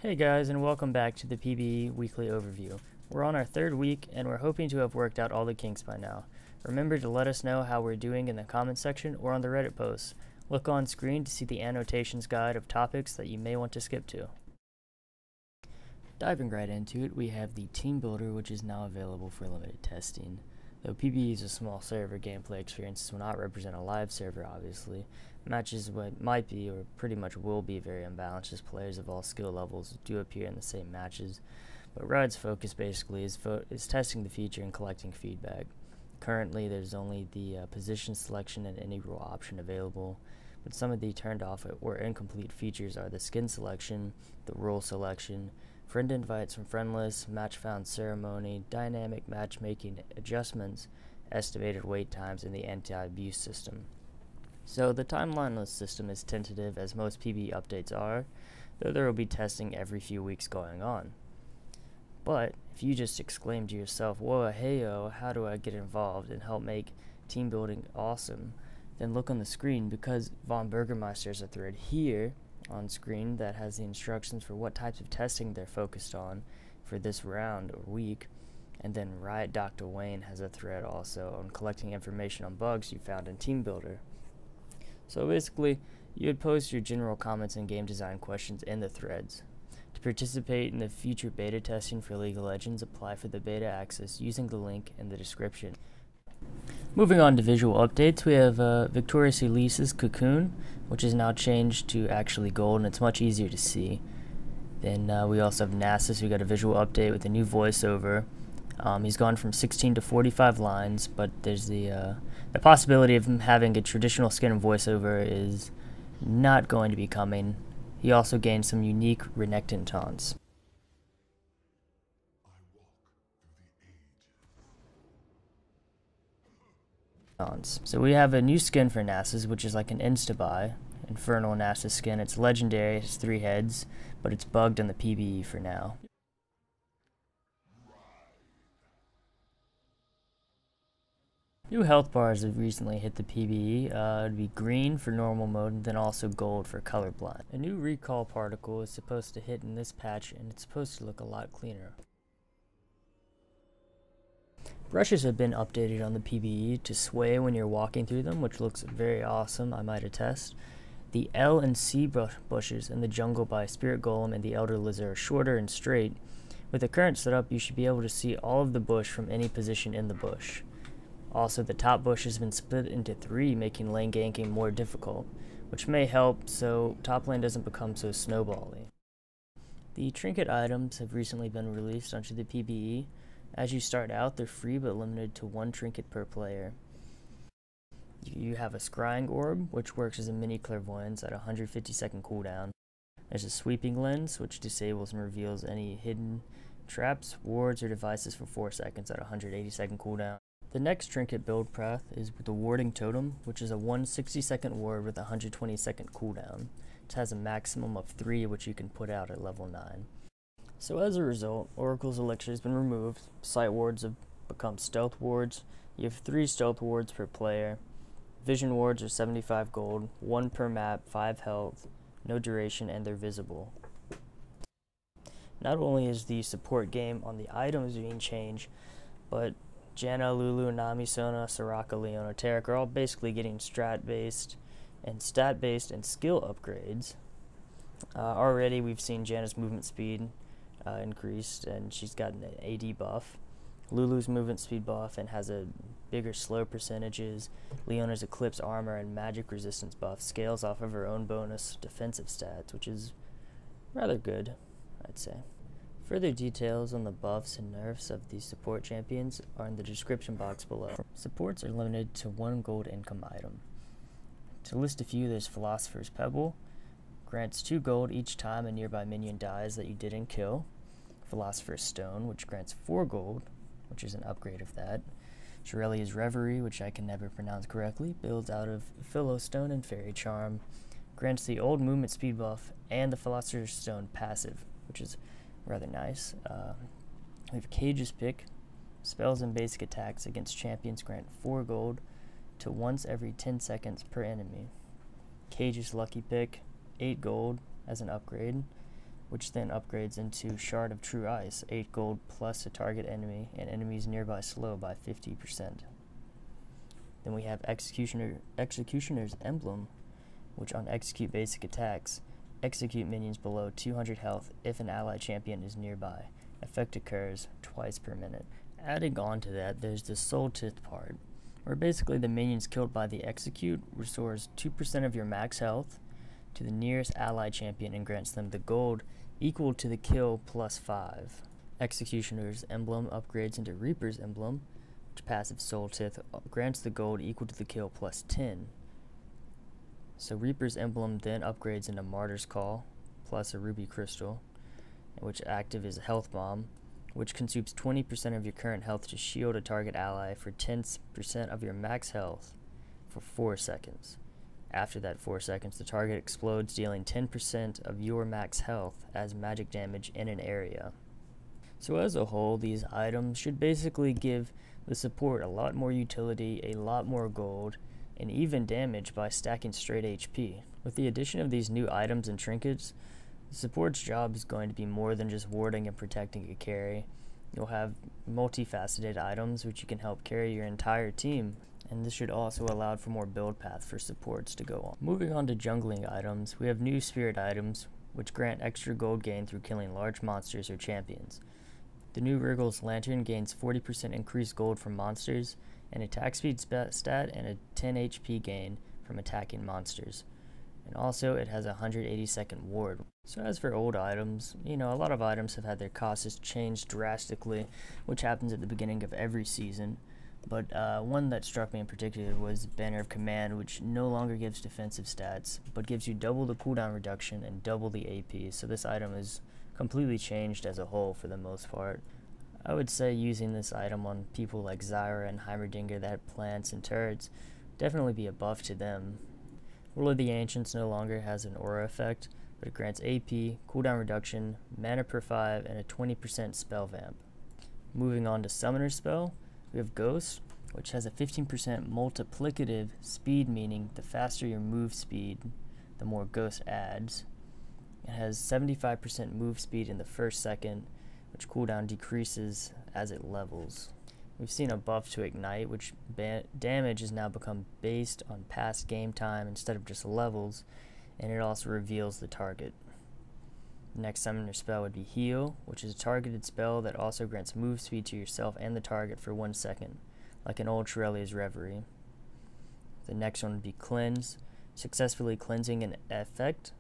Hey guys, and welcome back to the PBE Weekly Overview. We're on our third week, and we're hoping to have worked out all the kinks by now. Remember to let us know how we're doing in the comments section or on the Reddit posts. Look on screen to see the annotations guide of topics that you may want to skip to. Diving right into it, we have the team builder, which is now available for limited testing. Though PBE is a small server, gameplay experiences will not represent a live server, obviously. Matches might be, or pretty much will be, very unbalanced as players of all skill levels do appear in the same matches. But Riot's focus basically is testing the feature and collecting feedback. Currently, there's only the position selection and any rule option available, but some of the turned off or incomplete features are the skin selection, the rule selection, friend invites from friend lists, match found ceremony, dynamic matchmaking adjustments, estimated wait times, and the anti-abuse system. So the timelineless system is tentative, as most PBE updates are, though there will be testing every few weeks going on. But if you just exclaim to yourself, whoa, heyo, how do I get involved and help make team building awesome, then look on the screen, because Von Burgermeister has a thread here on screen that has the instructions for what types of testing they're focused on for this round or week. And then Riot Dr. Wayne has a thread also on collecting information on bugs you found in Team Builder. So basically, you would post your general comments and game design questions in the threads. To participate in the future beta testing for League of Legends, apply for the beta access using the link in the description. Moving on to visual updates, we have Victorious Elise's Cocoon, which is now changed to actually gold, and it's much easier to see. Then we also have Nasus, who got a visual update with a new voiceover. He's gone from 16 to 45 lines, but there's the possibility of him having a traditional skin and voiceover is not going to be coming. He also gained some unique Renekton taunts. So we have a new skin for Nasus, which is like an insta-buy. Infernal Nasus skin. It's legendary, it has 3 heads, but it's bugged on the PBE for now. New health bars have recently hit the PBE. It'd be green for normal mode, and then also gold for colorblind. A new recall particle is supposed to hit in this patch, and it's supposed to look a lot cleaner. Brushes have been updated on the PBE to sway when you're walking through them, which looks very awesome, I might attest. The L and C bushes in the jungle by Spirit Golem and the Elder Lizard are shorter and straight. With the current setup, you should be able to see all of the bush from any position in the bush. Also, the top bush has been split into 3, making lane ganking more difficult, which may help so top lane doesn't become so snowbally. The trinket items have recently been released onto the PBE. As you start out, they're free but limited to 1 trinket per player. You have a scrying orb, which works as a mini clairvoyance at a 150-second cooldown. There's a sweeping lens, which disables and reveals any hidden traps, wards, or devices for 4 seconds at a 180-second cooldown. The next trinket build path is with the warding totem, which is a 160-second ward with a 120-second cooldown. It has a maximum of 3, which you can put out at level 9. So as a result, Oracle's Elixir has been removed, sight wards have become stealth wards, you have 3 stealth wards per player, vision wards are 75 gold, 1 per map, 5 health, no duration, and they're visible. Not only is the support game on the items being changed, but Janna, Lulu, Nami, Sona, Soraka, Leona, Taric are all basically getting strat-based and stat-based and skill upgrades. Already we've seen Janna's movement speed increased, and she's got an AD buff. Lulu's movement speed buff and has a bigger slow percentages. Leona's Eclipse armor and magic resistance buff scales off of her own bonus defensive stats, which is rather good, I'd say. Further details on the buffs and nerfs of these support champions are in the description box below. Supports are limited to 1 gold income item. To list a few, there's Philosopher's Pebble, grants 2 gold each time a nearby minion dies that you didn't kill. Philosopher's Stone, which grants 4 gold, which is an upgrade of that. Shirelia's Reverie, which I can never pronounce correctly, builds out of Philostone and Fairy Charm, grants the old movement speed buff and the Philosopher's Stone passive, which is rather nice. We have Cage's Pick. Spells and basic attacks against champions grant 4 gold to once every 10 seconds per enemy. Cage's Lucky Pick, 8 gold as an upgrade. which then upgrades into Shard of True Ice, 8 gold plus a target enemy, and enemies nearby slow by 50%. Then we have Executioner's Emblem, which on execute basic attacks, execute minions below 200 health if an ally champion is nearby. Effect occurs twice per minute. Adding on to that, there's the Soul Tith part, where basically the minions killed by the execute restores 2% of your max health to the nearest ally champion and grants them the gold equal to the kill plus 5. Executioner's Emblem upgrades into Reaper's Emblem, which passive Soul Tith grants the gold equal to the kill plus 10. So Reaper's Emblem then upgrades into Martyr's Call plus a Ruby Crystal, which active is Health Bomb, which consumes 20% of your current health to shield a target ally for 10% of your max health for 4 seconds. After that 4 seconds, the target explodes, dealing 10% of your max health as magic damage in an area. So as a whole, these items should basically give the support a lot more utility, a lot more gold, and even damage by stacking straight HP. With the addition of these new items and trinkets, the support's job is going to be more than just warding and protecting a carry. You'll have multifaceted items which you can help carry your entire team, and this should also allow for more build path for supports to go on. Moving on to jungling items, we have new spirit items which grant extra gold gain through killing large monsters or champions. The new Wriggle's Lantern gains 40% increased gold from monsters, an attack speed stat, and a 10 HP gain from attacking monsters. And also it has a 180-second ward. So as for old items, a lot of items have had their costs changed drastically, which happens at the beginning of every season. But one that struck me in particular was Banner of Command, which no longer gives defensive stats, but gives you double the cooldown reduction and double the AP. So this item is completely changed as a whole for the most part. I would say using this item on people like Zyra and Heimerdinger that have plants and turrets definitely be a buff to them. Rule of the Ancients no longer has an aura effect, but it grants AP, cooldown reduction, mana per 5, and a 20% spell vamp. Moving on to Summoner Spell, we have Ghost, which has a 15% multiplicative speed, meaning the faster your move speed, the more Ghost adds. It has 75% move speed in the first second, which cooldown decreases as it levels. We've seen a buff to Ignite, which damage has now become based on past game time instead of just levels, and it also reveals the target. The next summoner spell would be Heal, which is a targeted spell that also grants move speed to yourself and the target for 1 second, like an old Shirelli's Reverie. The next one would be Cleanse, successfully cleansing an effect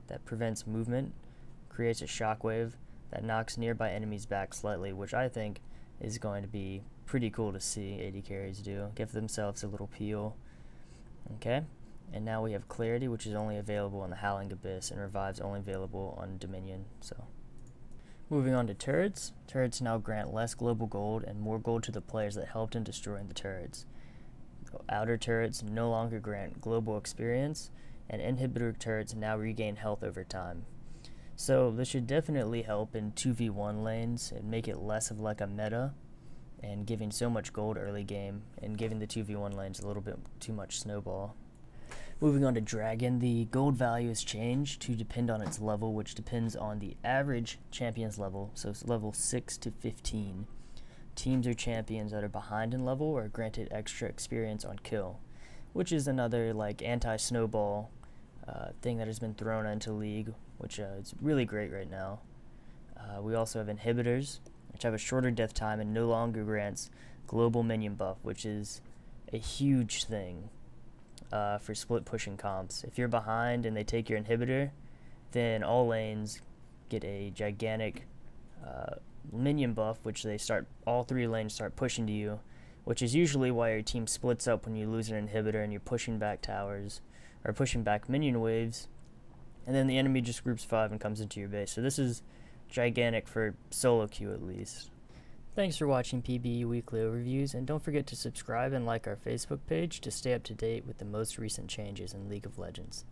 that prevents movement, creates a shockwave that knocks nearby enemies back slightly, which I think is going to be pretty cool to see AD carries do. Give themselves a little peel. Okay, and now we have Clarity, which is only available on the Howling Abyss, and Revive's only available on Dominion. So, moving on to turrets. Turrets now grant less global gold and more gold to the players that helped in destroying the turrets. Outer turrets no longer grant global experience, and inhibitor turrets now regain health over time. So this should definitely help in 2v1 lanes and make it less of like a meta, and giving so much gold early game and giving the 2v1 lanes a little bit too much snowball. Moving on to Dragon, the gold value is changed to depend on its level, which depends on the average champion's level, so it's level 6 to 15. Teams or champions that are behind in level are granted extra experience on kill, which is another like anti-snowball thing that has been thrown into League, which is really great right now. We also have inhibitors, which have a shorter death time and no longer grants global minion buff, which is a huge thing for split pushing comps. If you're behind and they take your inhibitor, then all lanes get a gigantic minion buff, which all 3 lanes start pushing to you, which is usually why your team splits up when you lose an inhibitor and you're pushing back towers or pushing back minion waves, and then the enemy just groups 5 and comes into your base. So this is gigantic for solo queue at least. Thanks for watching PBE Weekly Overviews, and don't forget to subscribe and like our Facebook page to stay up to date with the most recent changes in League of Legends.